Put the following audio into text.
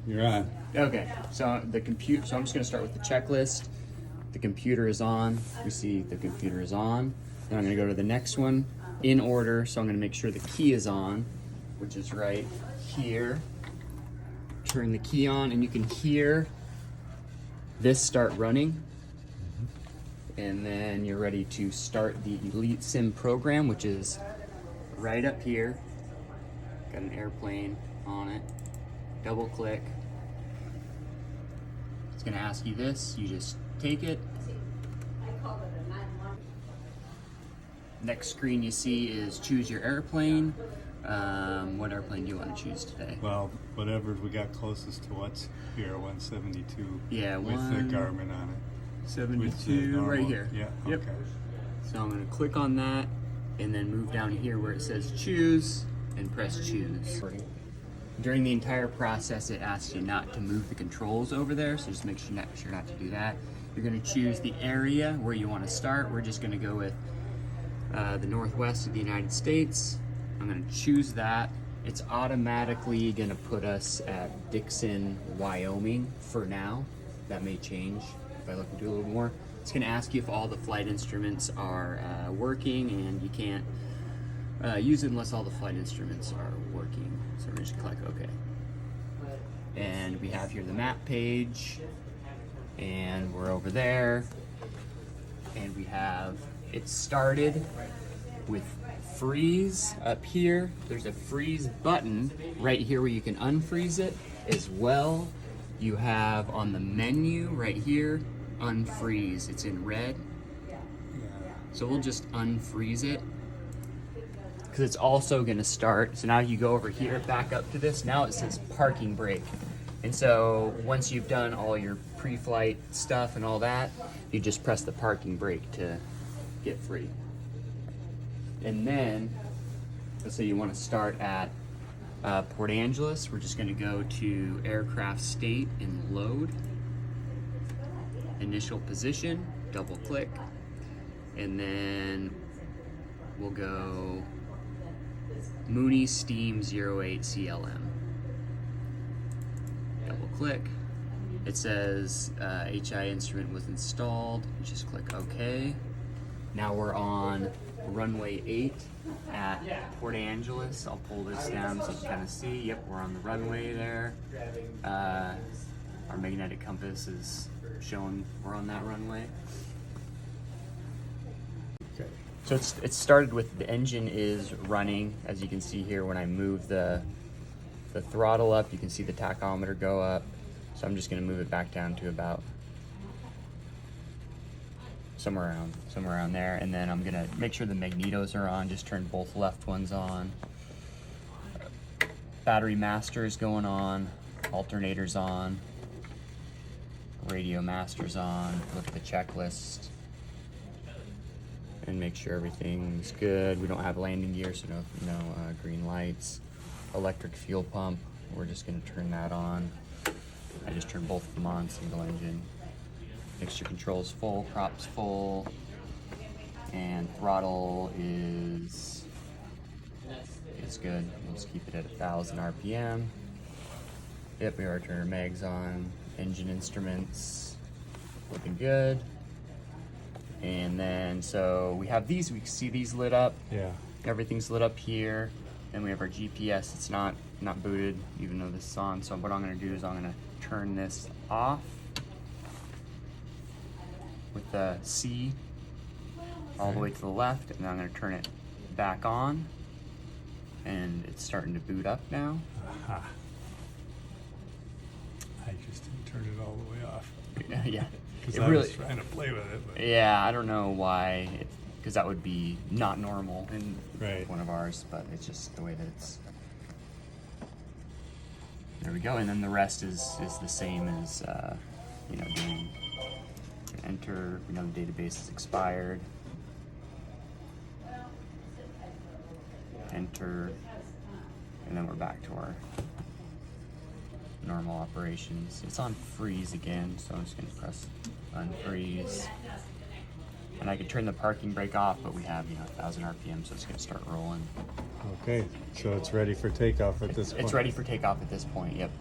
You're on. Okay, so the computer. So I'm just gonna start with the checklist. The computer is on. We see the computer is on. Then I'm gonna go to the next one in order. So I'm gonna make sure the key is on, which is right here. Turn the key on, and you can hear this start running. And then you're ready to start the Elite Sim program, which is right up here. Got an airplane on it. Double click. It's gonna ask you this. You just take it. Next screen you see is choose your airplane. What airplane do you want to choose today? Well, whatever we got closest to what's here, 172. Yeah, with the Garmin on it. 72 right here. Yeah. Yep. Okay. So I'm gonna click on that and then move down here where it says choose and press choose. During the entire process, it asks you not to move the controls over there, so just make sure not to do that. You're gonna choose the area where you wanna start. We're just gonna go with the northwest of the United States. I'm gonna choose that. It's automatically gonna put us at Dixon, Wyoming for now. That may change if I look into it a little more. It's gonna ask you if all the flight instruments are working, and you can't use it unless all the flight instruments are working. So we're just click OK. And we have here the map page, and we're over there, and we have it started with freeze up here. There's a freeze button right here where you can unfreeze it as well. You have on the menu right here, unfreeze. It's in red. So we'll just unfreeze it because it's also going to start. So now you go over here, back up to this. Now it says parking brake. And so once you've done all your pre-flight stuff and all that, you just press the parking brake to get free. And then, let's say you want to start at Port Angeles. We're just going to go to aircraft state and load. Initial position, double click, and then we'll go Mooney Steam 08 CLM. Double click. It says HI instrument was installed. Just click OK. Now we're on runway 8 at Port Angeles. I'll pull this down so you can kind of see. Yep, we're on the runway there. Our magnetic compass is showing we're on that runway. Okay. So it started with the engine is running. As you can see here, when I move the throttle up, you can see the tachometer go up. So I'm just going to move it back down to about somewhere around there, and then I'm gonna make sure the magnetos are on. Just turn both left ones on. Battery master is going on. Alternators on. Radio master's on. Look at the checklist and make sure everything's good. We don't have landing gear, so no green lights. Electric fuel pump. We're just gonna turn that on. I just turned both of them on. Single engine. Mixture controls full, props full, and throttle is good. We'll just keep it at 1,000 RPM. Yep, we already turned our mags on. Engine instruments, looking good. And then, so we have these, we can see these lit up. Yeah. Everything's lit up here. Then we have our GPS, it's not booted, even though this is on. So what I'm gonna do is I'm gonna turn this off with the C all the way to the left, and then I'm going to turn it back on, and it's starting to boot up now. Aha. I just didn't turn it all the way off. Yeah, Because I was trying to play with it. But. Yeah, I don't know why, because that would be not normal in one of ours, but it's just the way that it's. There we go, and then the rest is the same as doing. Enter, the database is expired. Enter, and then we're back to our normal operations. It's on freeze again, so I'm just gonna press unfreeze. And I could turn the parking brake off, but we have 1,000 RPM, so it's gonna start rolling. Okay, so it's ready for takeoff at this point. It's ready for takeoff at this point, yep.